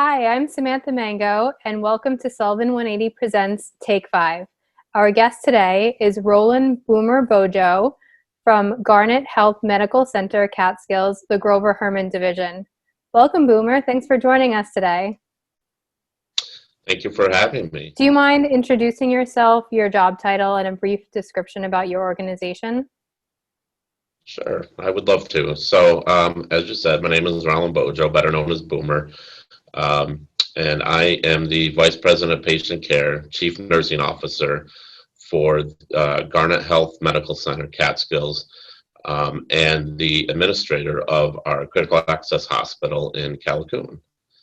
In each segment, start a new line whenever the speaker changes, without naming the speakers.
Hi, I'm Samantha Mango, and welcome to Sullivan 180 Presents Take 5. Our guest today is Rolland Boomer Bojo from Garnet Health Medical Center, Catskills, the Grover Hermann Division. Welcome, Boomer. Thanks for joining us today.
Thank you for having me.
Do you mind introducing yourself, your job title, and a brief description about your organization?
Sure, I would love to. So, as you said, my name is Rolland Bojo, better known as Boomer, and I am the Vice President of Patient Care, Chief Nursing Officer for Garnet Health Medical Center, Catskills, and the administrator of our Critical Access Hospital in Callicoon.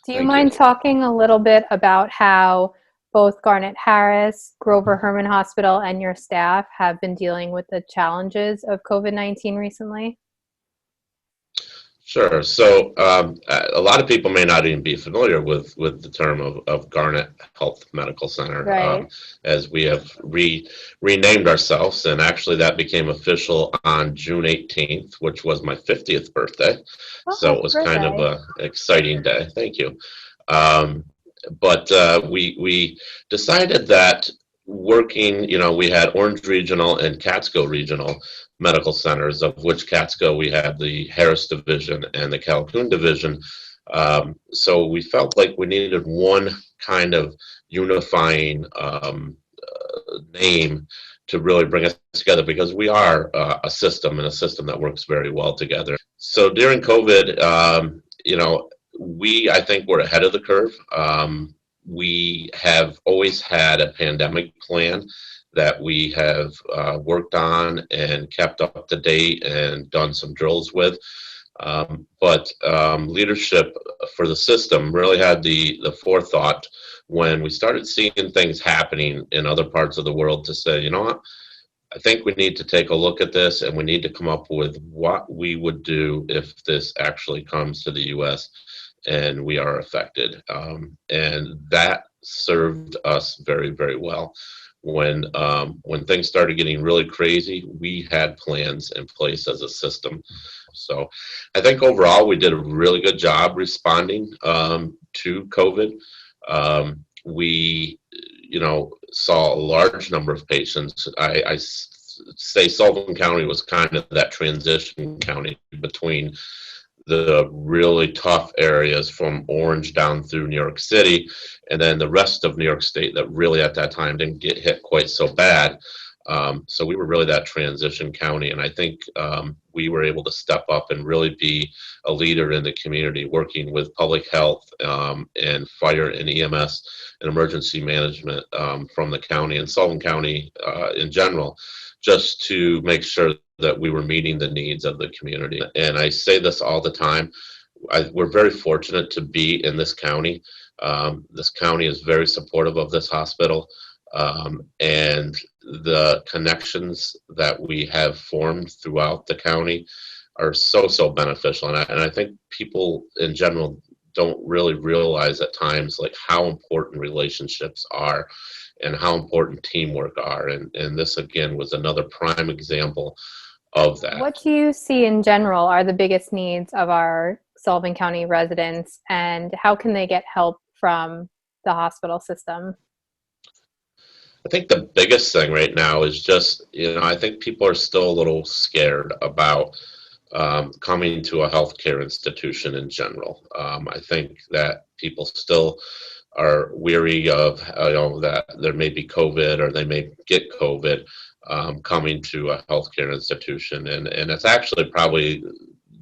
Do you mind talking a little bit about how both Garnet Harris, Grover Hermann Hospital, and your staff have been dealing with the challenges of COVID-19 recently?
Sure. So a lot of people may not even be familiar with the term of Garnet Health Medical Center,
Right.
as we have renamed ourselves, and actually that became official on June 18th, which was my 50th birthday. So it was kind of an exciting day. Thank you. But we decided that working, we had Orange Regional and Catskill Regional medical centers, of which Catskill we had the Harris Division and the Callicoon Division. So we felt like we needed one kind of unifying name to really bring us together, because we are a system, and a system that works very well together. So during COVID, I think we're ahead of the curve. We have always had a pandemic plan that we have worked on and kept up to date and done some drills with. But leadership for the system really had the forethought when we started seeing things happening in other parts of the world to say, you know what, I think we need to take a look at this, and we need to come up with what we would do if this actually comes to the U.S. and we are affected. And that served us very, very well. When things started getting really crazy, we had plans in place as a system. So I think overall we did a really good job responding to COVID. We saw a large number of patients. I say Sullivan County was kind of that transition county between the really tough areas from Orange down through New York City, and then the rest of New York State that really at that time didn't get hit quite so bad. So we were really that transition county, and I think we were able to step up and really be a leader in the community, working with public health and fire and EMS and emergency management from the county and Sullivan County in general, just to make sure that we were meeting the needs of the community. And I say this all the time, we're very fortunate to be in this county. This county is very supportive of this hospital, and the connections that we have formed throughout the county are so beneficial. And I think people in general don't really realize at times like how important relationships are and how important teamwork are. And this again was another prime example of that.
What do you see in general are the biggest needs of our Sullivan County residents, and how can they get help from the hospital system?
I think the biggest thing right now is just, I think people are still a little scared about coming to a healthcare institution in general. I think that people still are weary of, that there may be COVID or they may get COVID coming to a healthcare institution. And it's actually probably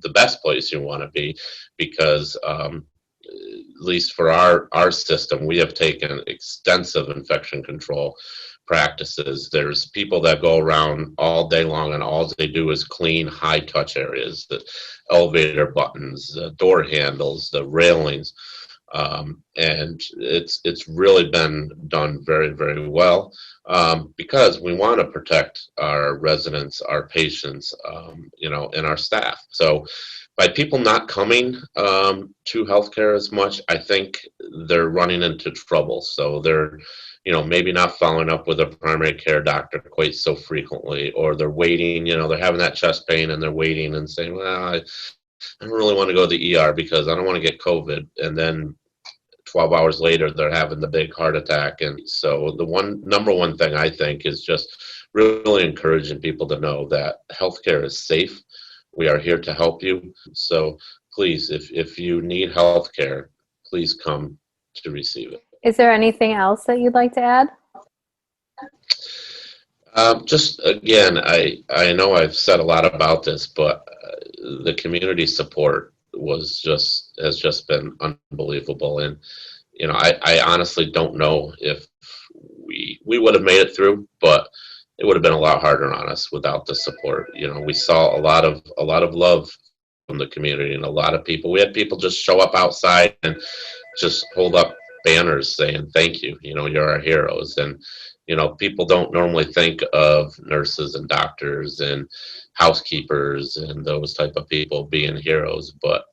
the best place you want to be, because at least for our system, we have taken extensive infection control practices. There's people that go around all day long and all they do is clean high touch areas, the elevator buttons, the door handles, the railings. And it's really been done very, very well, because we want to protect our residents, our patients, and our staff. So by people not coming to healthcare as much, I think they're running into trouble. So they're, maybe not following up with a primary care doctor quite so frequently, or they're waiting, they're having that chest pain and they're waiting and saying, well, I don't really want to go to the ER because I don't want to get COVID. And then 12 hours later, they're having the big heart attack. And so the number one thing I think is just really encouraging people to know that healthcare is safe. We are here to help you. So please, if you need healthcare, please come to receive it.
Is there anything else that you'd like to add?
Just again, I know I've said a lot about this, but the community support has just been unbelievable. And I honestly don't know if we would have made it through, but it would have been a lot harder on us without the support. We saw a lot of love from the community, and a lot of people. We had people just show up outside and just hold up banners saying thank you. You're our heroes. And people don't normally think of nurses and doctors and housekeepers and those type of people being heroes, but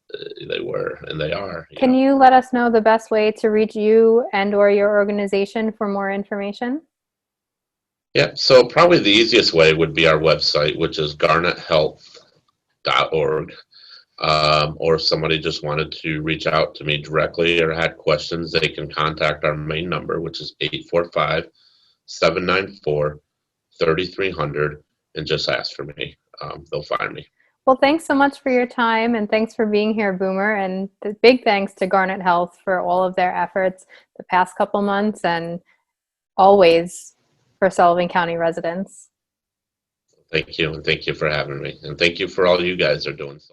they were and they are.
Can you let us know the best way to reach you and or your organization for more information?
Yeah, so probably the easiest way would be our website, which is garnethealth.org. Or if somebody just wanted to reach out to me directly or had questions, they can contact our main number, which is 845-794-3300, and just ask for me. They'll find me.
Well, thanks so much for your time, and thanks for being here, Boomer. And big thanks to Garnet Health for all of their efforts the past couple months and always for Sullivan County residents.
Thank you, and thank you for having me, and thank you for all you guys are doing.